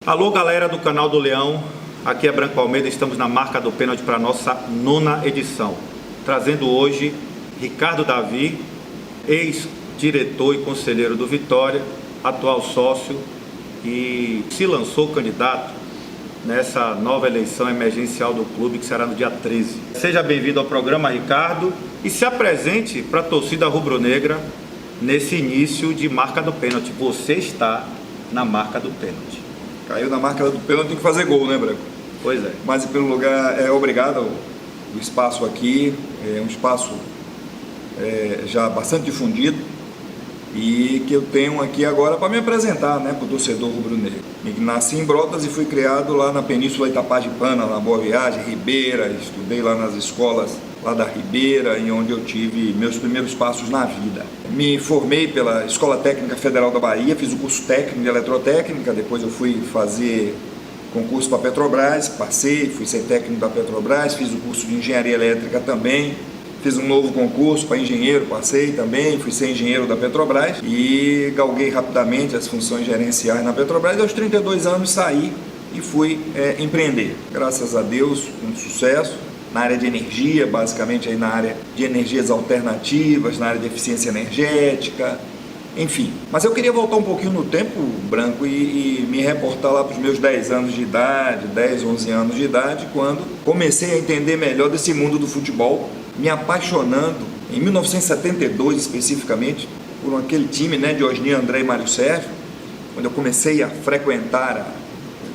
Alô, galera do canal do Leão, aqui é Branco Almeida, estamos na marca do pênalti para a nossa 9ª edição, trazendo hoje Ricardo Davi, ex-diretor e conselheiro do Vitória, atual sócio e se lançou candidato nessa nova eleição emergencial do clube que será no dia 13. Seja bem-vindo ao programa, Ricardo, e se apresente para a torcida rubro-negra nesse início de marca do pênalti. Você está na marca do pênalti. Caiu na marca do pênalti, tem que fazer gol, né, Branco? Pois é. Mas, em primeiro lugar, obrigado o espaço aqui. É um espaço já bastante difundido e que eu tenho aqui agora para me apresentar, né, para o torcedor rubro-negro. Nasci em Brotas e fui criado lá na Península Itapajipana, na Boa Viagem, Ribeira. Estudei lá nas escolas lá da Ribeira, em onde eu tive meus primeiros passos na vida. Me formei pela Escola Técnica Federal da Bahia, fiz o curso técnico de eletrotécnica, depois eu fui fazer concurso para a Petrobras, passei, fui ser técnico da Petrobras, fiz o curso de engenharia elétrica também, fiz um novo concurso para engenheiro, passei também, fui ser engenheiro da Petrobras e galguei rapidamente as funções gerenciais na Petrobras. Aos 32 anos saí e fui empreender, graças a Deus, com sucesso, na área de energia, basicamente aí na área de energias alternativas, na área de eficiência energética, enfim. Mas eu queria voltar um pouquinho no tempo, Branco, e me reportar lá para os meus 10 anos de idade, 10, 11 anos de idade, quando comecei a entender melhor desse mundo do futebol, me apaixonando, em 1972 especificamente, por aquele time, né, de Osni, André e Mário Sérgio, quando eu comecei a frequentar,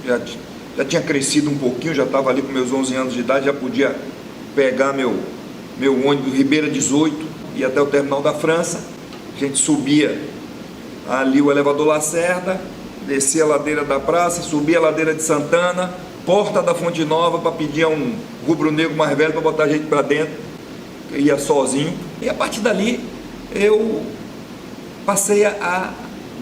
já tinha crescido um pouquinho, já estava ali com meus 11 anos de idade, já podia pegar meu ônibus Ribeira 18, ia até o terminal da França, a gente subia ali o elevador Lacerda, descia a ladeira da praça, subia a ladeira de Santana, porta da Fonte Nova para pedir a um rubro-negro mais velho para botar a gente para dentro, eu ia sozinho, e a partir dali eu passei a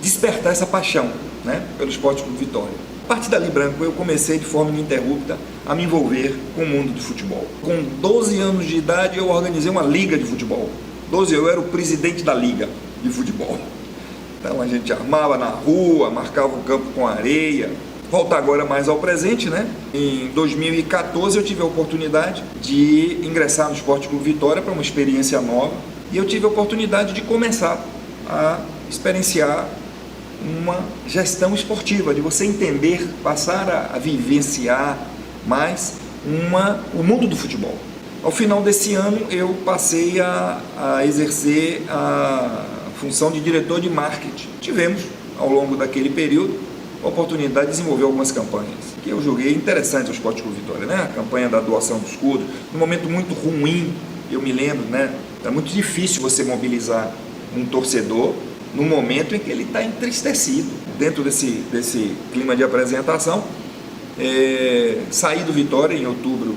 despertar essa paixão, né, pelo Esporte Clube Vitória. A partir dali, Branco, eu comecei de forma ininterrupta a me envolver com o mundo do futebol. Com 12 anos de idade, eu organizei uma liga de futebol. Eu era o presidente da liga de futebol. Então a gente armava na rua, marcava o campo com areia. Volta agora mais ao presente, né? Em 2014 eu tive a oportunidade de ingressar no Esporte Clube Vitória para uma experiência nova. E eu tive a oportunidade de começar a experienciar uma gestão esportiva, de você entender, passar a vivenciar mais o mundo do futebol. Ao final desse ano, eu passei a exercer a função de diretor de marketing. Tivemos, ao longo daquele período, a oportunidade de desenvolver algumas campanhas, que eu julguei interessantes ao Esporte Clube Vitória, né? A campanha da doação do escudo, num momento muito ruim, eu me lembro, né? Era muito difícil você mobilizar um torcedor no momento em que ele está entristecido. Dentro desse clima de apresentação, saí do Vitória em outubro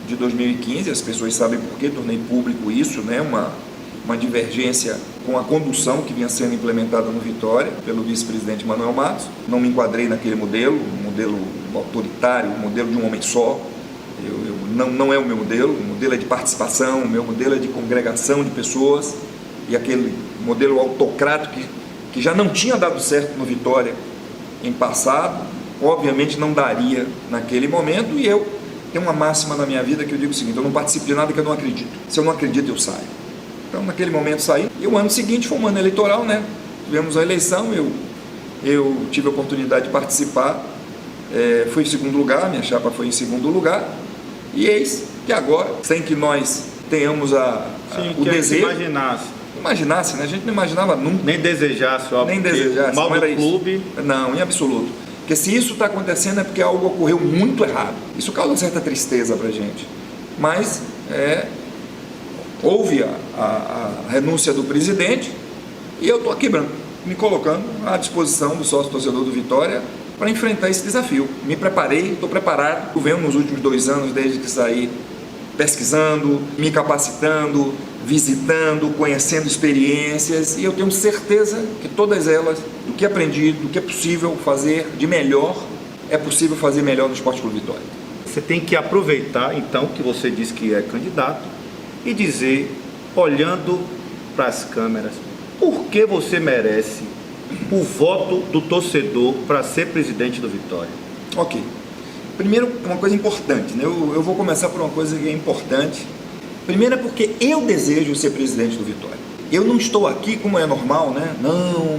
de 2015, as pessoas sabem por que tornei público isso, né? Uma divergência com a condução que vinha sendo implementada no Vitória pelo vice-presidente Manuel Matos. Não me enquadrei naquele modelo, um modelo autoritário, um modelo de um homem só. Não é o meu modelo, o modelo é de participação, o meu modelo é de congregação de pessoas, e aquele modelo autocrático que já não tinha dado certo no Vitória em passado, obviamente não daria naquele momento. E eu tenho uma máxima na minha vida que eu digo o seguinte: eu não participo de nada que eu não acredito. Se eu não acredito, eu saio. Então naquele momento saí, e o ano seguinte foi um ano eleitoral, né? Tivemos a eleição, eu tive a oportunidade de participar, fui em segundo lugar, minha chapa foi em segundo lugar, e eis que agora, sem que nós tenhamos o desejo, imaginasse, né? A gente não imaginava nunca. Nem desejasse, óbvio. Nem desejasse. Mal do clube. Não, em absoluto. Porque se isso está acontecendo é porque algo ocorreu muito errado. Isso causa uma certa tristeza para a gente. Mas houve a renúncia do presidente e eu estou aqui, Branco, me colocando à disposição do sócio torcedor do Vitória para enfrentar esse desafio. Me preparei, estou preparado. Eu venho nos últimos 2 anos, desde que saí, pesquisando, me capacitando, visitando, conhecendo experiências, e eu tenho certeza que todas elas, do que aprendi, do que é possível fazer de melhor, é possível fazer melhor no Esporte Clube Vitória. Você tem que aproveitar, então, que você disse que é candidato e dizer, olhando para as câmeras, por que você merece o voto do torcedor para ser presidente do Vitória? Ok. Primeiro, uma coisa importante, né? Eu vou começar por uma coisa que é importante. Primeiro é porque eu desejo ser presidente do Vitória. Eu não estou aqui como é normal, né? Não,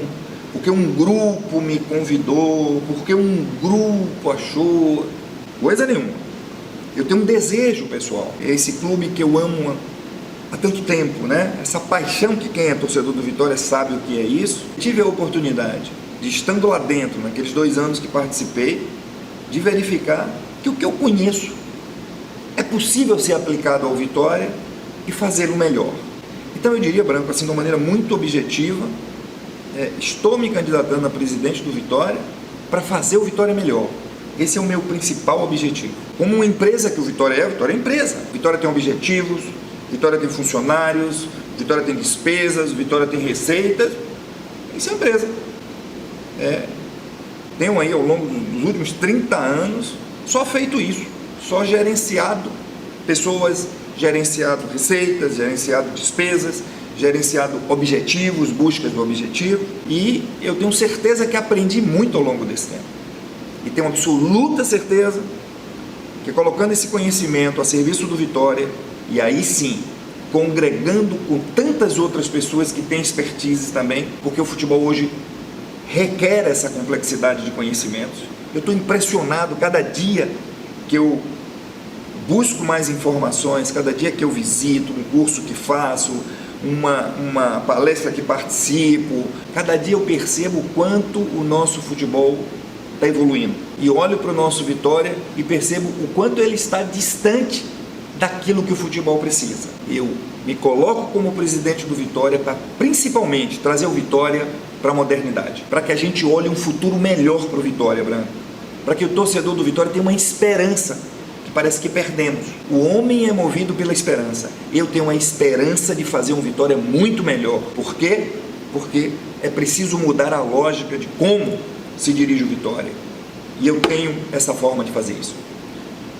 porque um grupo me convidou, porque um grupo achou, coisa nenhuma. Eu tenho um desejo pessoal. É esse clube que eu amo há tanto tempo, né? Essa paixão que quem é torcedor do Vitória sabe o que é isso. Tive a oportunidade de, estando lá dentro, naqueles 2 anos que participei, de verificar que o que eu conheço é possível ser aplicado ao Vitória e fazer o melhor. Então eu diria, Branco, assim, de uma maneira muito objetiva, estou me candidatando a presidente do Vitória para fazer o Vitória melhor. Esse é o meu principal objetivo. Como uma empresa que o Vitória é empresa. O Vitória tem objetivos, o Vitória tem funcionários, o Vitória tem despesas, o Vitória tem receitas. Isso é empresa. Tenho aí ao longo dos últimos 30 anos só feito isso, só gerenciado pessoas, gerenciado receitas, gerenciado despesas, gerenciado objetivos, buscas do objetivo, e eu tenho certeza que aprendi muito ao longo desse tempo. E tenho absoluta certeza que colocando esse conhecimento a serviço do Vitória, e aí sim, congregando com tantas outras pessoas que têm expertise também, porque o futebol hoje requer essa complexidade de conhecimentos. Eu estou impressionado cada dia que eu busco mais informações, cada dia que eu visito, um curso que faço, uma palestra que participo, cada dia eu percebo o quanto o nosso futebol está evoluindo. E olho para o nosso Vitória e percebo o quanto ele está distante daquilo que o futebol precisa. Eu me coloco como presidente do Vitória para principalmente trazer o Vitória para a modernidade, para que a gente olhe um futuro melhor para o Vitória, Branco, para que o torcedor do Vitória tenha uma esperança que parece que perdemos. O homem é movido pela esperança. Eu tenho uma esperança de fazer um Vitória muito melhor. Por quê? Porque é preciso mudar a lógica de como se dirige o Vitória. E eu tenho essa forma de fazer isso.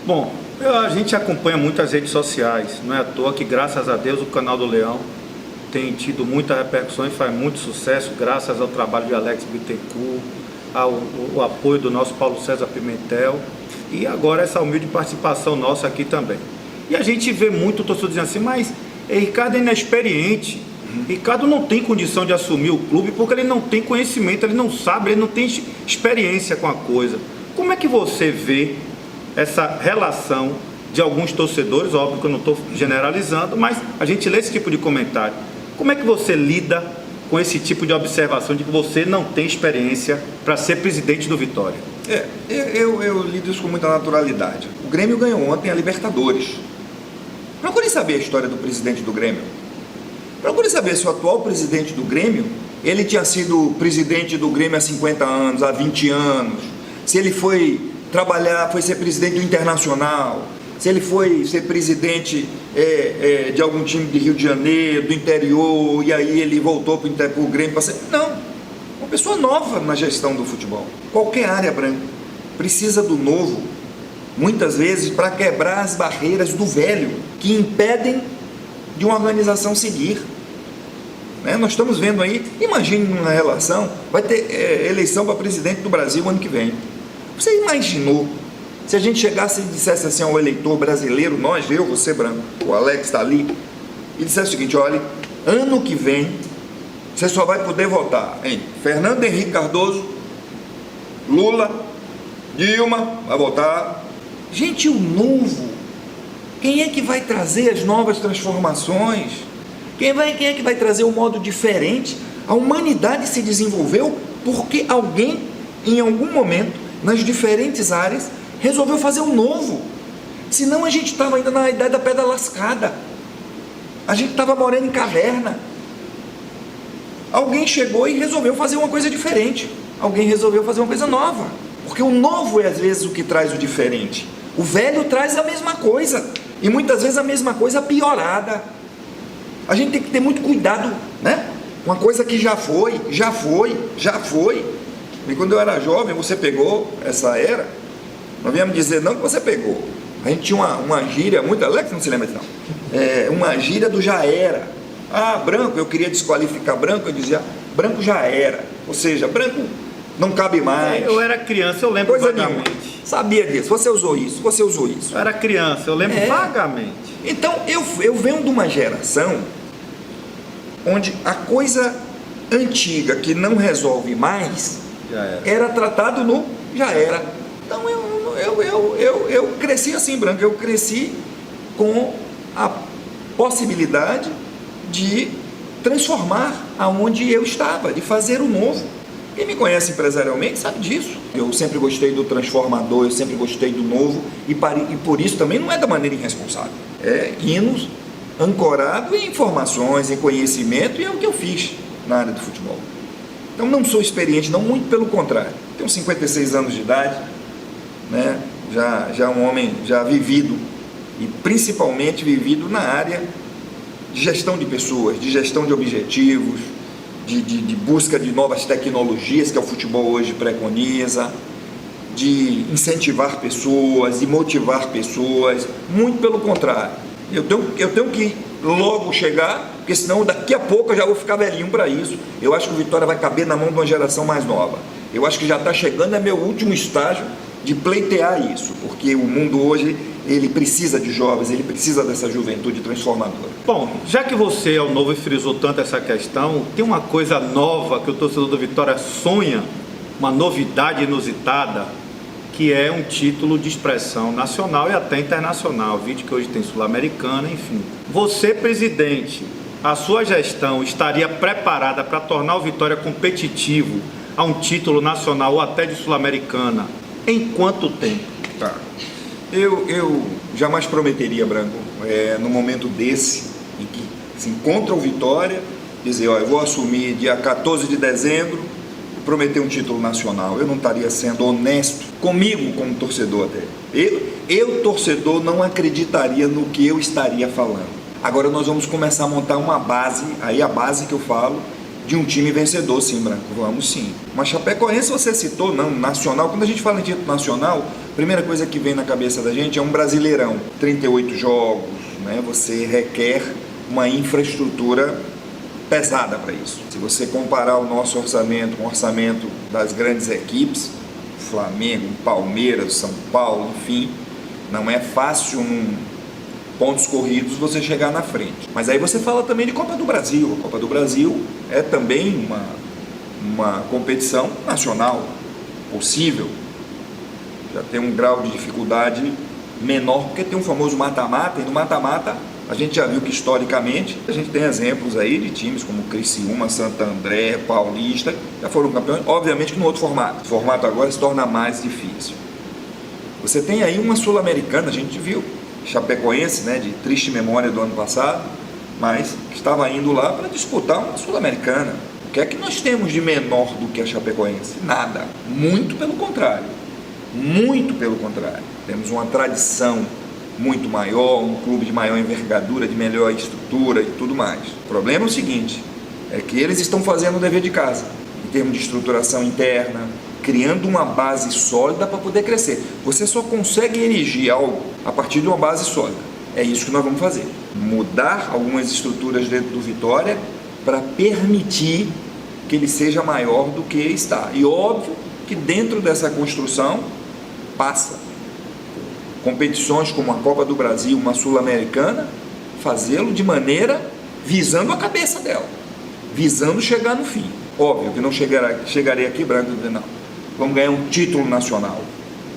Bom, a gente acompanha muitas redes sociais, não é à toa que, graças a Deus, o canal do Leão tem tido muita repercussão e faz muito sucesso, graças ao trabalho de Alex Bittencourt, ao apoio do nosso Paulo César Pimentel e agora essa humilde participação nossa aqui também. E a gente vê muito o torcedor dizendo assim, mas Ricardo é inexperiente, Ricardo não tem condição de assumir o clube porque ele não tem conhecimento, ele não sabe, ele não tem experiência com a coisa. Como é que você vê essa relação de alguns torcedores? Óbvio que eu não estou generalizando, mas a gente lê esse tipo de comentário. Como é que você lida com esse tipo de observação de que você não tem experiência para ser presidente do Vitória? Eu lido isso com muita naturalidade. O Grêmio ganhou ontem a Libertadores. Procure saber a história do presidente do Grêmio. Procure saber se o atual presidente do Grêmio, ele tinha sido presidente do Grêmio há 50 anos, há 20 anos, se ele foi ser presidente do Internacional, se ele foi ser presidente de algum time de Rio de Janeiro, do interior, e aí ele voltou para o Grêmio para ser... Não, uma pessoa nova na gestão do futebol. Qualquer área, Branco, precisa do novo, muitas vezes para quebrar as barreiras do velho, que impedem de uma organização seguir. Nós estamos vendo aí, imagine uma relação, vai ter eleição para presidente do Brasil ano que vem. Você imaginou se a gente chegasse e dissesse assim ao eleitor brasileiro, nós, eu, você, Branco, o Alex está ali, e dissesse o seguinte, olha, ano que vem você só vai poder votar em Fernando Henrique Cardoso, Lula, Dilma, vai votar. Gente, o novo, quem é que vai trazer as novas transformações? Quem é que vai trazer o modo diferente? A humanidade se desenvolveu porque alguém, em algum momento, nas diferentes áreas, resolveu fazer um novo. Senão a gente estava ainda na idade da pedra lascada. A gente estava morando em caverna. Alguém chegou e resolveu fazer uma coisa diferente. Alguém resolveu fazer uma coisa nova. Porque o novo é às vezes o que traz o diferente. O velho traz a mesma coisa. E muitas vezes a mesma coisa piorada. A gente tem que ter muito cuidado, né? Uma coisa que já foi. E quando eu era jovem, você pegou essa era, não viemos dizer não que você pegou. A gente tinha uma gíria, muito, Alex não se lembra disso não, uma gíria do já era. Ah, branco, eu queria desqualificar branco, eu dizia, branco já era. Ou seja, branco não cabe mais. Eu era criança, eu lembro coisa vagamente. nenhuma. Sabia disso, você usou isso, você usou isso. Eu era criança, eu lembro vagamente. Então, eu venho de uma geração onde a coisa antiga que não resolve mais era tratado no já era. Então, eu cresci assim, Branco, eu cresci com a possibilidade de transformar aonde eu estava, de fazer o novo. Quem me conhece empresarialmente sabe disso. Eu sempre gostei do transformador, eu sempre gostei do novo e por isso também não é da maneira irresponsável. É hinos ancorado em informações, em conhecimento, e é o que eu fiz na área do futebol. Então não sou experiente, não, muito pelo contrário. Tenho 56 anos de idade, né? Já um homem já vivido, e principalmente vivido na área de gestão de pessoas, de gestão de objetivos, de busca de novas tecnologias que o futebol hoje preconiza, de incentivar pessoas, de motivar pessoas, muito pelo contrário. Eu tenho que logo chegar, porque senão daqui a pouco eu já vou ficar velhinho para isso. Eu acho que o Vitória vai caber na mão de uma geração mais nova. Eu acho que já está chegando, é meu último estágio de pleitear isso, porque o mundo hoje, ele precisa de jovens, ele precisa dessa juventude transformadora. Bom, já que você é o novo e frisou tanto essa questão, tem uma coisa nova que o torcedor do Vitória sonha, uma novidade inusitada, que é um título de expressão nacional e até internacional. Vídeo que hoje tem Sul-Americana, enfim. Você, presidente, a sua gestão estaria preparada para tornar o Vitória competitivo a um título nacional ou até de Sul-Americana? Em quanto tempo? Tá. Eu jamais prometeria, Branco, no momento desse, em que se encontra o Vitória, dizer, ó, eu vou assumir dia 14 de dezembro, prometer um título nacional. Eu não estaria sendo honesto comigo como torcedor até. Eu, torcedor, não acreditaria no que eu estaria falando. Agora nós vamos começar a montar uma base, aí a base que eu falo, de um time vencedor, sim, Branco, vamos sim. Mas Chapecoense você citou, não, nacional. Quando a gente fala em título nacional, a primeira coisa que vem na cabeça da gente é um Brasileirão. 38 jogos, né? Você requer uma infraestrutura pesada para isso. Se você comparar o nosso orçamento com o orçamento das grandes equipes, Flamengo, Palmeiras, São Paulo, enfim, não é fácil pontos corridos você chegar na frente. Mas aí você fala também de Copa do Brasil. A Copa do Brasil é também uma competição nacional possível. Já tem um grau de dificuldade menor, porque tem um famoso mata-mata, e no mata-mata a gente já viu que historicamente a gente tem exemplos aí de times como Criciúma, Santo André, Paulista, já foram campeões, obviamente que no outro formato. O formato agora se torna mais difícil. Você tem aí uma Sul-Americana, a gente viu, Chapecoense, né, de triste memória do ano passado, mas estava indo lá para disputar uma Sul-Americana. O que é que nós temos de menor do que a Chapecoense? Nada. Muito pelo contrário. Muito pelo contrário. Temos uma tradição muito maior, um clube de maior envergadura, de melhor estrutura e tudo mais. O problema é o seguinte, é que eles estão fazendo o dever de casa, em termos de estruturação interna, criando uma base sólida para poder crescer. Você só consegue erigir algo a partir de uma base sólida. É isso que nós vamos fazer. Mudar algumas estruturas dentro do Vitória para permitir que ele seja maior do que está. E óbvio que dentro dessa construção passa competições como a Copa do Brasil, uma Sul-Americana, fazê-lo de maneira visando a cabeça dela, visando chegar no fim. Óbvio que não chegarei aqui, Branco, não. Vamos ganhar um título nacional.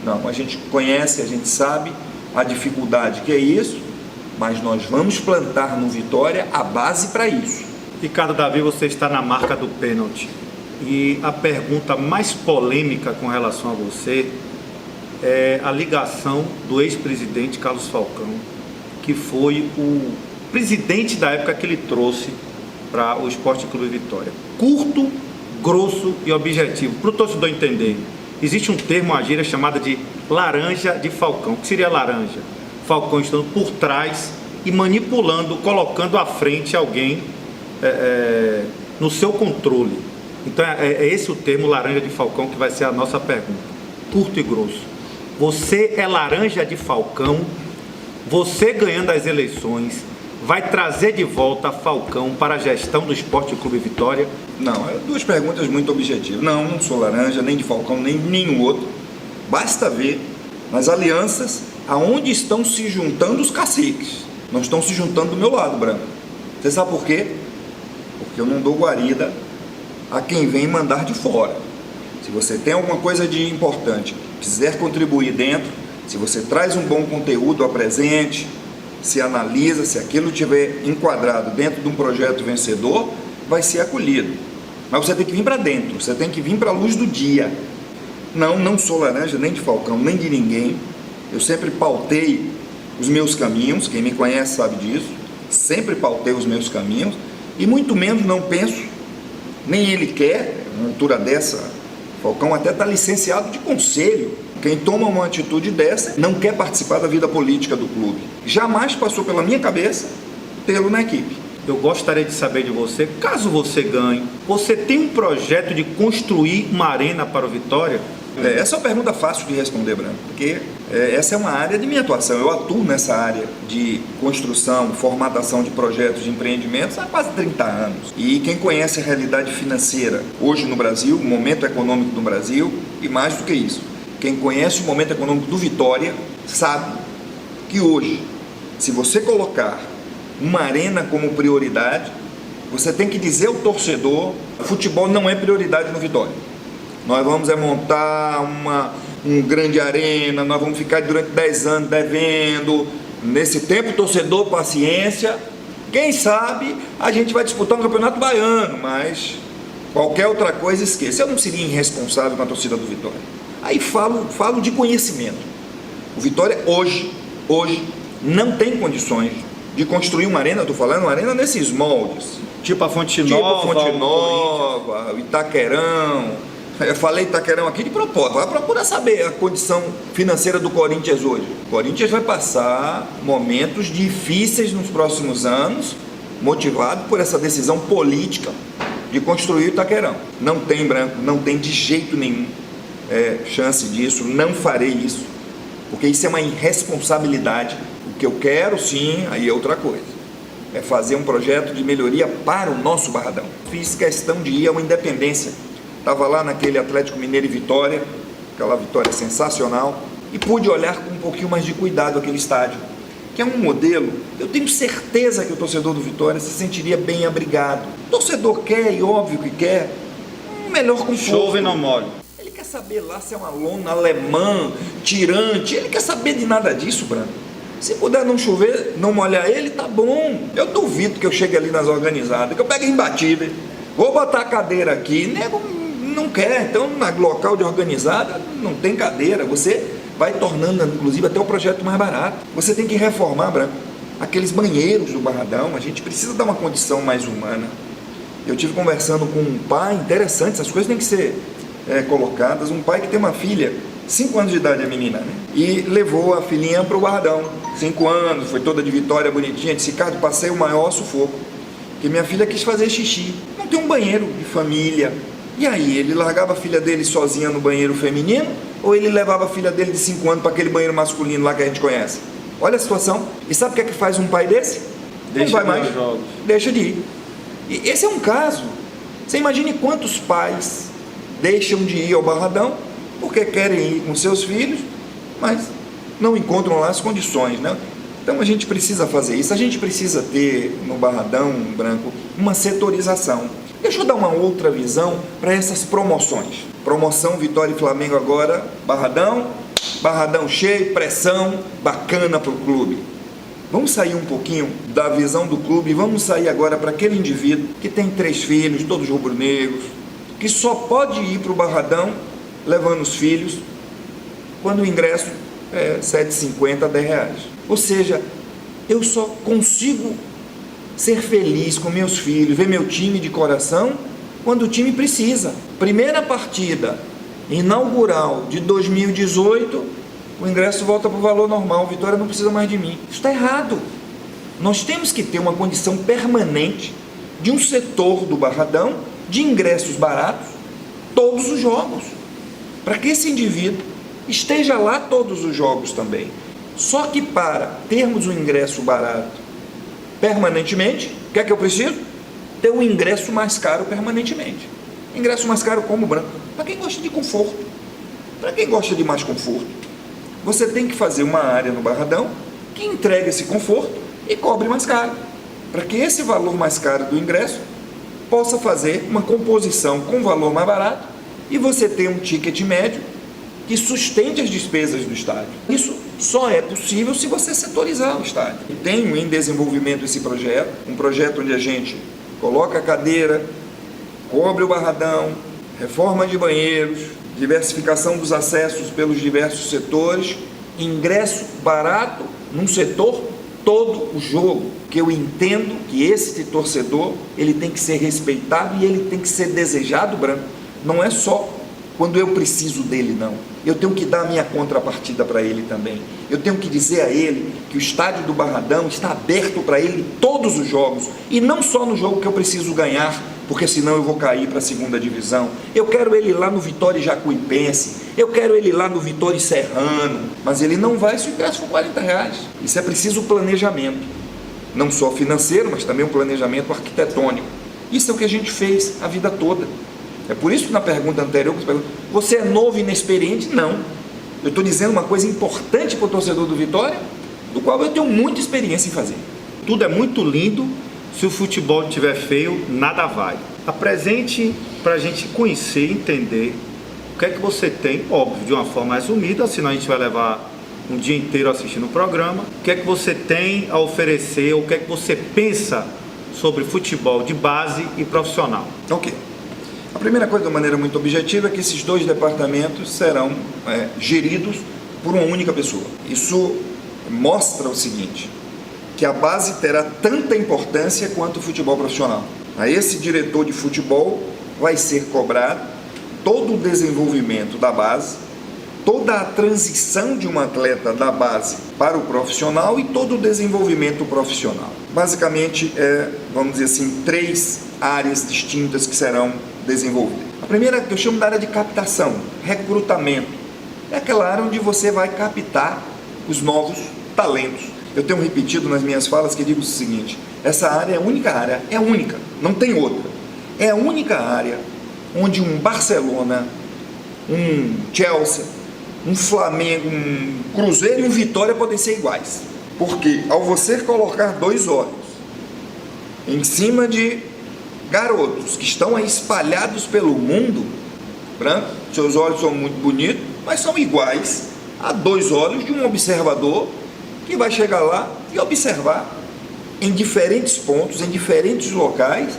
Não, a gente conhece, a gente sabe a dificuldade que é isso, mas nós vamos plantar no Vitória a base para isso. Ricardo Davi, você está na marca do pênalti. E a pergunta mais polêmica com relação a você é a ligação do ex-presidente Carlos Falcão, que foi o presidente da época que ele trouxe para o Esporte Clube Vitória. Curto, grosso e objetivo. Para o torcedor entender, existe um termo, uma gíria chamada de laranja de Falcão. O que seria laranja? Falcão estando por trás e manipulando, colocando à frente alguém no seu controle. Então é esse o termo laranja de Falcão que vai ser a nossa pergunta. Curto e grosso. Você é laranja de Falcão, você ganhando as eleições, vai trazer de volta Falcão para a gestão do Esporte Clube Vitória? Não, duas perguntas muito objetivas. Não sou laranja, nem de Falcão, nem de nenhum outro. Basta ver nas alianças, aonde estão se juntando os caciques. Não estão se juntando do meu lado, Branco. Você sabe por quê? Porque eu não dou guarida a quem vem mandar de fora. Se você tem alguma coisa de importante, quiser contribuir dentro, se você traz um bom conteúdo, apresente, se analisa, se aquilo estiver enquadrado dentro de um projeto vencedor, vai ser acolhido. Mas você tem que vir para dentro, você tem que vir para a luz do dia. Não sou laranja nem de Falcão, nem de ninguém. Eu sempre pautei os meus caminhos, quem me conhece sabe disso. Sempre pautei os meus caminhos e muito menos não penso, nem ele quer, uma altura dessa, Falcão até está licenciado de conselho. Quem toma uma atitude dessa não quer participar da vida política do clube. Jamais passou pela minha cabeça tê-lo na equipe. Eu gostaria de saber de você, caso você ganhe, você tem um projeto de construir uma arena para o Vitória? Essa é uma pergunta fácil de responder, Branco, porque essa é uma área de minha atuação. Eu atuo nessa área de construção, formatação de projetos, de empreendimentos há quase 30 anos. E quem conhece a realidade financeira hoje no Brasil, o momento econômico do Brasil, e mais do que isso, quem conhece o momento econômico do Vitória, sabe que hoje, se você colocar uma arena como prioridade, você tem que dizer ao torcedor, o futebol não é prioridade no Vitória. Nós vamos montar um grande arena, nós vamos ficar durante 10 anos devendo. Nesse tempo, torcedor, paciência. Quem sabe a gente vai disputar um campeonato baiano, mas qualquer outra coisa esqueça. Eu não seria irresponsável com a torcida do Vitória. Aí falo de conhecimento. O Vitória hoje não tem condições de construir uma arena, estou falando uma arena nesses moldes. Tipo a Fonte Nova, o Itaquerão. Eu falei Itaquerão aqui de propósito. Vai procurar saber a condição financeira do Corinthians hoje. O Corinthians vai passar momentos difíceis nos próximos anos, motivado por essa decisão política de construir o Itaquerão. Não tem, Branco, não tem de jeito nenhum chance disso, não farei isso, porque isso é uma irresponsabilidade. O que eu quero, sim, aí é outra coisa, é fazer um projeto de melhoria para o nosso Barradão. Fiz questão de ir a uma Independência, estava lá naquele Atlético Mineiro e Vitória, aquela vitória sensacional, e pude olhar com um pouquinho mais de cuidado aquele estádio, que é um modelo, eu tenho certeza que o torcedor do Vitória se sentiria bem abrigado. O torcedor quer, e óbvio que quer, um melhor conforto. Chove não molhe. Ele quer saber lá se é uma lona alemã, tirante, ele quer saber de nada disso, Branco. Se puder não chover, não molhar ele, tá bom. Eu duvido que eu chegue ali nas organizadas, que eu pegue imbatível, vou botar a cadeira aqui, nego não quer, então no local de organizada não tem cadeira, você vai tornando, inclusive, até o projeto mais barato. Você tem que reformar, Branco, aqueles banheiros do Barradão, a gente precisa dar uma condição mais humana. Eu tive conversando com um pai, interessante, essas coisas têm que ser colocadas, um pai que tem uma filha, 5 anos de idade a menina, né? E levou a filhinha para o Barradão, 5 anos, foi toda de Vitória, bonitinha, disse, Ricardo, passei o maior sufoco, que minha filha quis fazer xixi, não tem um banheiro de família. E aí, ele largava a filha dele sozinha no banheiro feminino, ou ele levava a filha dele de 5 anos para aquele banheiro masculino lá que a gente conhece? Olha a situação. E sabe o que é que faz um pai desse? Não vai mais, deixa de ir. E esse é um caso. Você imagine quantos pais deixam de ir ao Barradão porque querem ir com seus filhos, mas não encontram lá as condições, né? Então a gente precisa fazer isso. A gente precisa ter no Barradão, Branco, uma setorização. Deixa eu dar uma outra visão para essas promoções. Promoção Vitória e Flamengo agora, Barradão cheio, pressão, bacana para o clube. Vamos sair um pouquinho da visão do clube e vamos sair agora para aquele indivíduo que tem 3 filhos, todos rubro-negros, que só pode ir para o Barradão levando os filhos quando o ingresso é R$ 7,50 a R$ 10. Ou seja, eu só consigo ser feliz com meus filhos, ver meu time de coração quando o time precisa. Primeira partida inaugural de 2018, o ingresso volta para o valor normal, Vitória não precisa mais de mim. Isso está errado. Nós temos que ter uma condição permanente de um setor do Barradão de ingressos baratos todos os jogos, para que esse indivíduo esteja lá todos os jogos também. Só que para termos um ingresso barato permanentemente, o que é que eu preciso? Ter um ingresso mais caro permanentemente. Ingresso mais caro como, Branco? Para quem gosta de conforto, para quem gosta de mais conforto. você tem que fazer uma área no Barradão que entregue esse conforto e cobre mais caro, para que esse valor mais caro do ingresso possa fazer uma composição com valor mais barato e você ter um ticket médio que sustente as despesas do estádio. Isso só é possível se você setorizar o estádio. Tenho em desenvolvimento esse projeto, um projeto onde a gente coloca a cadeira, cobre o Barradão, reforma de banheiros, diversificação dos acessos pelos diversos setores, ingresso barato num setor todo o jogo, que eu entendo que esse torcedor ele tem que ser respeitado e ele tem que ser desejado, Branco. Não é só quando eu preciso dele, não. Eu tenho que dar a minha contrapartida para ele também. Eu tenho que dizer a ele que o estádio do Barradão está aberto para ele todos os jogos, e não só no jogo que eu preciso ganhar, porque senão eu vou cair para a segunda divisão. Eu quero ele lá no Vitória Jacuipense, eu quero ele lá no Vitória Serrano, mas ele não vai se o ingresso for R$40. Isso é preciso planejamento, não só financeiro, mas também um planejamento arquitetônico. Isso é o que a gente fez a vida toda. É por isso que na pergunta anterior, você é novo e inexperiente? Não. Eu estou dizendo uma coisa importante para o torcedor do Vitória, do qual eu tenho muita experiência em fazer. Tudo é muito lindo, se o futebol estiver feio, nada vale. Apresente para a gente conhecer e entender o que é que você tem, óbvio, de uma forma resumida, senão a gente vai levar um dia inteiro assistindo o programa. O que é que você tem a oferecer, o que é que você pensa sobre futebol de base e profissional? Ok. A primeira coisa, de maneira muito objetiva, é que esses dois departamentos serão geridos por uma única pessoa. Isso mostra o seguinte, que a base terá tanta importância quanto o futebol profissional. A esse diretor de futebol vai ser cobrado todo o desenvolvimento da base, toda a transição de um atleta da base para o profissional e todo o desenvolvimento profissional. Basicamente, vamos dizer assim, 3 áreas distintas que serão desenvolvidas. A primeira, que eu chamo da área de captação, recrutamento. É aquela área onde você vai captar os novos talentos. Eu tenho repetido nas minhas falas que digo o seguinte, essa área é a única área, é única, não tem outra. É a única área onde um Barcelona, um Chelsea, um Flamengo, um Cruzeiro e um Vitória podem ser iguais. Porque ao você colocar 2 olhos em cima de garotos que estão aí espalhados pelo mundo, Branco, seus olhos são muito bonitos, mas são iguais a 2 olhos de um observador que vai chegar lá e observar em diferentes pontos, em diferentes locais,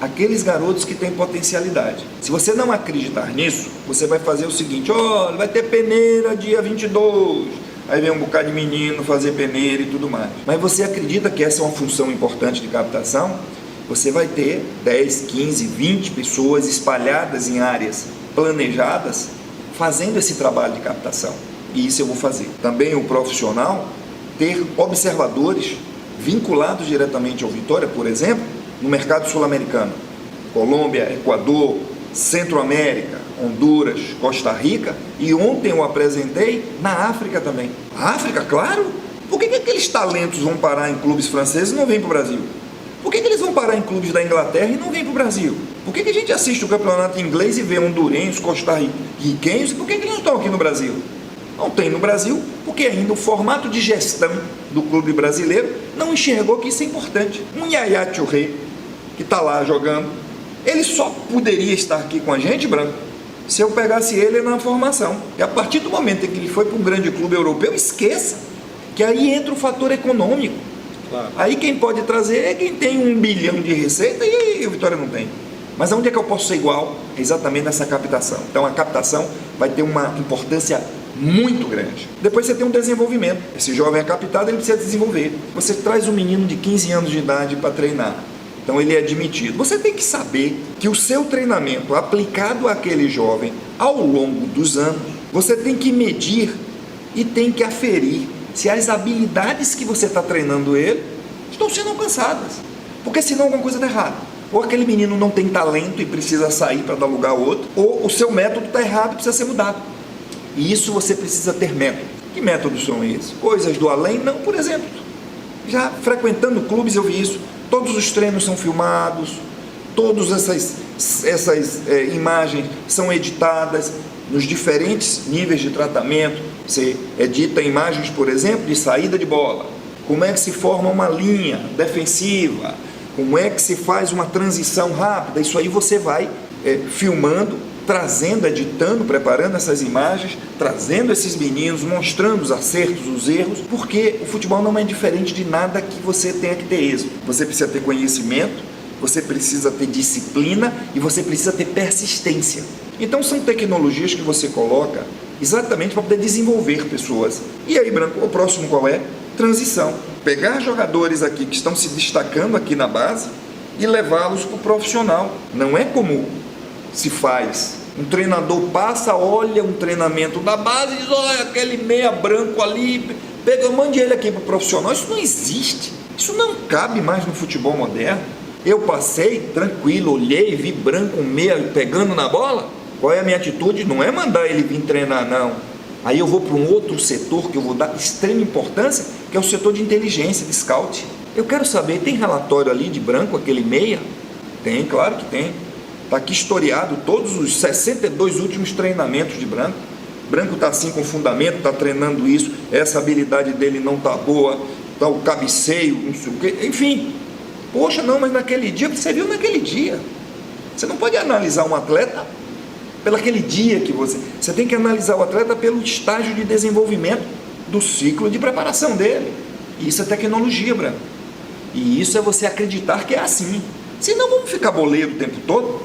aqueles garotos que têm potencialidade. Se você não acreditar nisso, você vai fazer o seguinte, olha, vai ter peneira dia 22, aí vem um bocado de menino fazer peneira e tudo mais. Mas você acredita que essa é uma função importante de captação? Você vai ter 10, 15, 20 pessoas espalhadas em áreas planejadas, fazendo esse trabalho de captação. E isso eu vou fazer. Também o profissional, ter observadores vinculados diretamente ao Vitória, por exemplo, no mercado sul-americano, Colômbia, Equador, Centro-América, Honduras, Costa Rica, e ontem eu apresentei na África também. A África, claro, por que aqueles talentos vão parar em clubes franceses e não vêm para o Brasil? Por que eles vão parar em clubes da Inglaterra e não vêm para o Brasil? Por que a gente assiste o campeonato inglês e vê hondurenhos, costarriquenhos, e por que eles não estão aqui no Brasil? Não tem no Brasil, porque ainda o formato de gestão do clube brasileiro não enxergou que isso é importante. Um Yaya Touré, que está lá jogando, ele só poderia estar aqui com a gente, Branco, se eu pegasse ele na formação. E a partir do momento em que ele foi para um grande clube europeu, esqueça que aí entra o fator econômico. Claro. Aí quem pode trazer é quem tem 1 bilhão de receita e o Vitória não tem. Mas onde é que eu posso ser igual? É exatamente nessa captação. Então a captação vai ter uma importância muito grande. Depois você tem um desenvolvimento. Esse jovem é captado, ele precisa desenvolver. Você traz um menino de 15 anos de idade para treinar. Então ele é admitido. Você tem que saber que o seu treinamento aplicado àquele jovem ao longo dos anos, você tem que medir e tem que aferir se as habilidades que você está treinando ele estão sendo alcançadas. Porque senão alguma coisa está errada. Ou aquele menino não tem talento e precisa sair para dar lugar a outro, ou o seu método está errado e precisa ser mudado. E isso você precisa ter método. Que métodos são esses? Coisas do além? Não, por exemplo, já frequentando clubes eu vi isso. Todos os treinos são filmados, todas essas imagens são editadas nos diferentes níveis de tratamento. Você edita imagens, por exemplo, de saída de bola. Como é que se forma uma linha defensiva? Como é que se faz uma transição rápida? Isso aí você vai filmando, trazendo, editando, preparando essas imagens, trazendo esses meninos, mostrando os acertos, os erros, porque o futebol não é diferente de nada que você tenha que ter êxito. Você precisa ter conhecimento, você precisa ter disciplina e você precisa ter persistência. Então são tecnologias que você coloca exatamente para poder desenvolver pessoas. E aí, Branco, o próximo qual é? Transição. Pegar jogadores aqui que estão se destacando aqui na base e levá-los para o profissional. Não é como se faz. Um treinador passa, olha um treinamento da base e diz, olha aquele meia branco ali, pega, mande ele aqui para o profissional. Isso não existe. Isso não cabe mais no futebol moderno. Eu passei tranquilo, olhei, vi branco, meia pegando na bola. Qual é a minha atitude? Não é mandar ele vir treinar, não. Aí eu vou para um outro setor que eu vou dar extrema importância, que é o setor de inteligência, de scout. Eu quero saber, tem relatório ali de branco, aquele meia? Tem, claro que tem. Está aqui historiado todos os 62 últimos treinamentos de branco. Branco está assim com fundamento, está treinando isso, essa habilidade dele não está boa, tá o cabeceio, não sei o quê, enfim. Poxa, não, mas naquele dia, você viu naquele dia. Você não pode analisar um atleta pelaquele dia que você tem que analisar o atleta pelo estágio de desenvolvimento do ciclo de preparação dele. E isso é tecnologia, Branco. E isso é você acreditar que é assim. Senão vamos ficar boleiro o tempo todo.